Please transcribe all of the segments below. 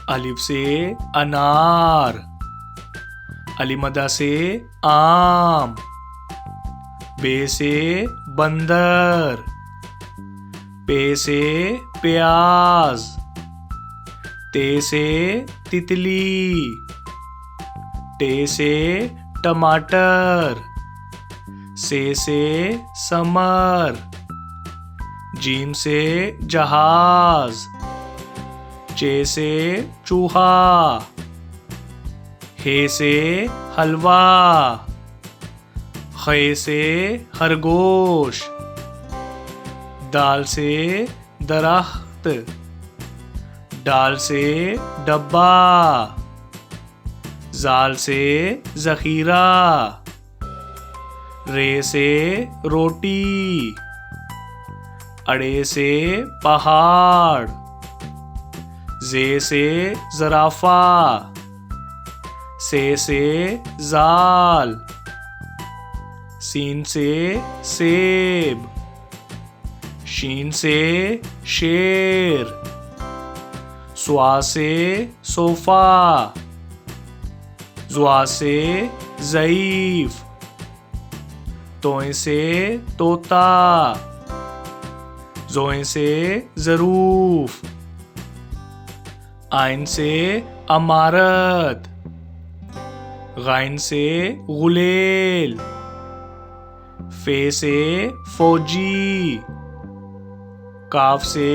अलिफ से अनार, अलिमदा से आम, बे से बंदर, पे से प्याज, ते से तितली, टे से टमाटर, से समर, जीम से जहाज, चे से चूहा, हे से हलवा, खे से खरगोश, दाल से दरख्त, डाल से डब्बा, जाल से जखीरा, रे से रोटी, अड़े से पहाड़, जे से जराफा, से जाल, सीन से सेब, शीन से शेर, स्वा से सोफा, जुआ से ज़ईफ, तोए से तोता, जोए से ज़रूफ, आइन से अमारत, गाइन से गुलेल, फे से फौजी, काफ से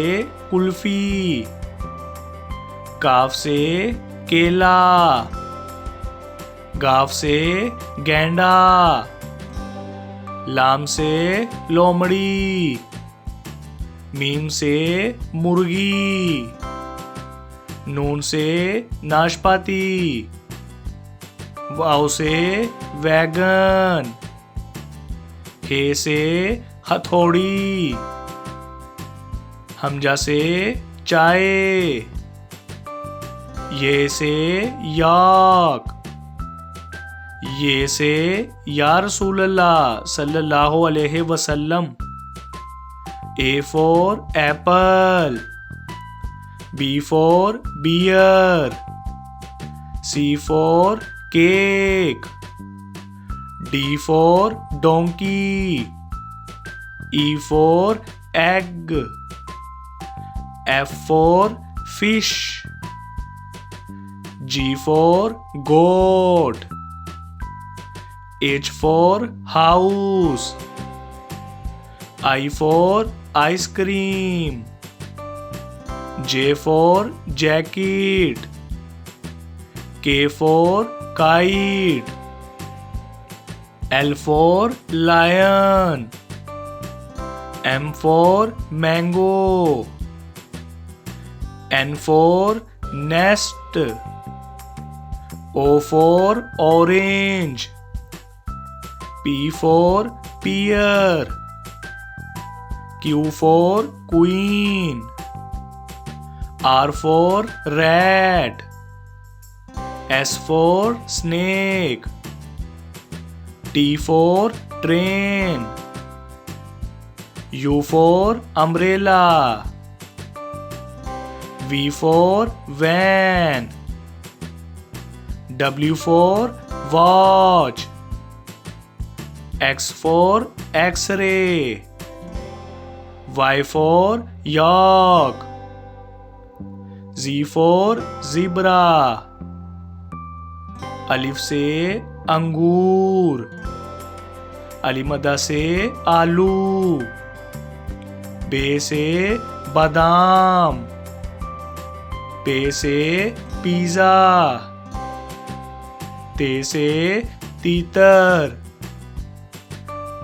कुल्फी, काफ से केला, गाफ से गेंडा, लाम से लोमड़ी, मीम से मुर्गी, नून से नाशपाती, वाव से वैगन, हे से हथौड़ी, हमजा से चाय, ये से याक, ये से या रसूल अल्लाह सल्लल्लाहु अलैहि वसल्लम। A for apple, B for beer, C for cake, D for donkey, E for egg, F for fish, G for goat, H for house, I for ice cream, J for jacket, K for kite, L for lion, M for mango, N for nest, O for orange, P for pear, Q for queen, R for rat, S for snake, T for train, U for umbrella, V for van, W for watch, X for X-ray, Y for yak, Z for zebra, अलिफ से अंगूर, अलिमदा से आलू, बे से बादाम, पे से pizza, ते से तीतर,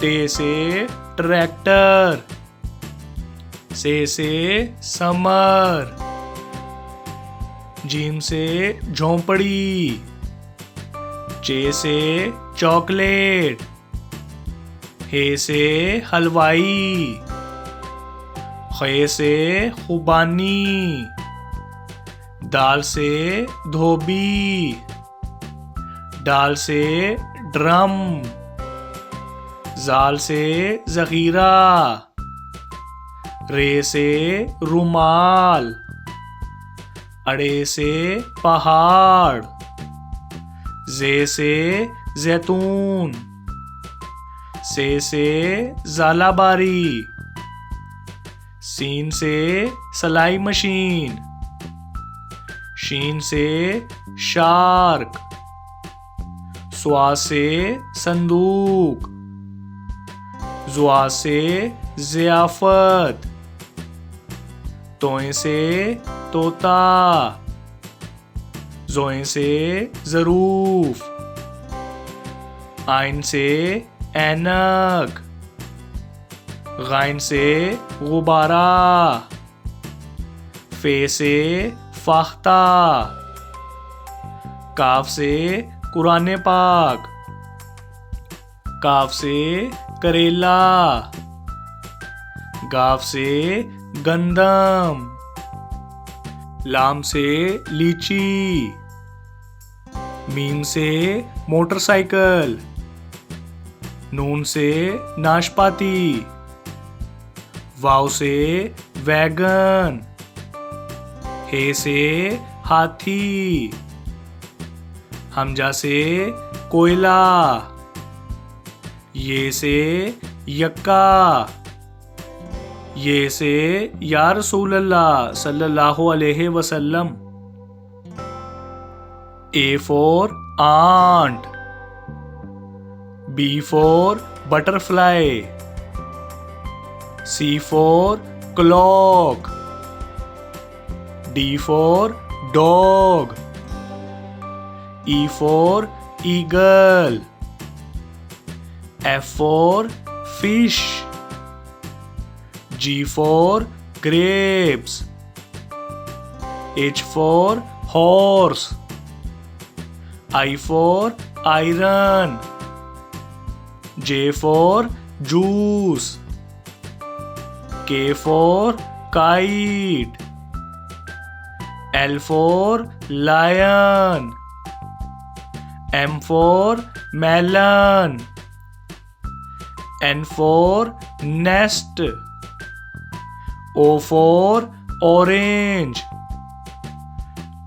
टे से ट्रैक्टर, से समर, जीम से झोंपड़ी, चे से चॉकलेट, हे से हलवाई, खे से खुबानी, दाल से धोबी, डाल से ड्रम, जाल से जखीरा, रे से रुमाल, अड़े से पहाड़, जे से जैतून, से ज़ालाबारी, सीन से सलाई मशीन, शीन से शार्क, स्वा से संदूक, जुआ से ज़ियाफ़त, तोए से तोता, जोए से ज़रूफ, आइन से ऐनक, गाइन से गुब्बारा, फे से फाख्ता, काफ से कुरान पाक, काफ से करेला, गाफ से गंदम, लाम से लीची, मीम से मोटरसाइकिल, नून से नाशपाती, वाव से वैगन, हे से हाथी, हमजा से कोयला, ये से यक्का, ये से या रसूल अल्लाह सल्लल्लाहु अलैहि वसल्लम। A for ant, B for butterfly, C for clock, D for dog, E for eagle, F for fish, G for grapes, H for horse, I for iron, J for juice, K for kite, L for lion, M for melon, N for nest, O for orange,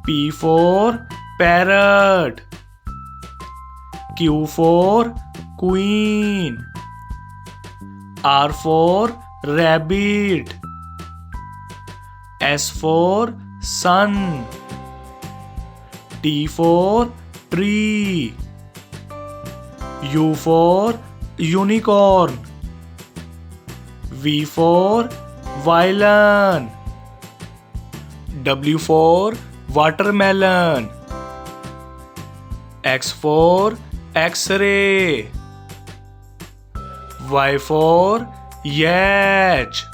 P for parrot, Q for queen, R for rabbit, S for sun, T for tree, U for unicorn, V for violin, W for watermelon, X for X-ray, Y for yacht,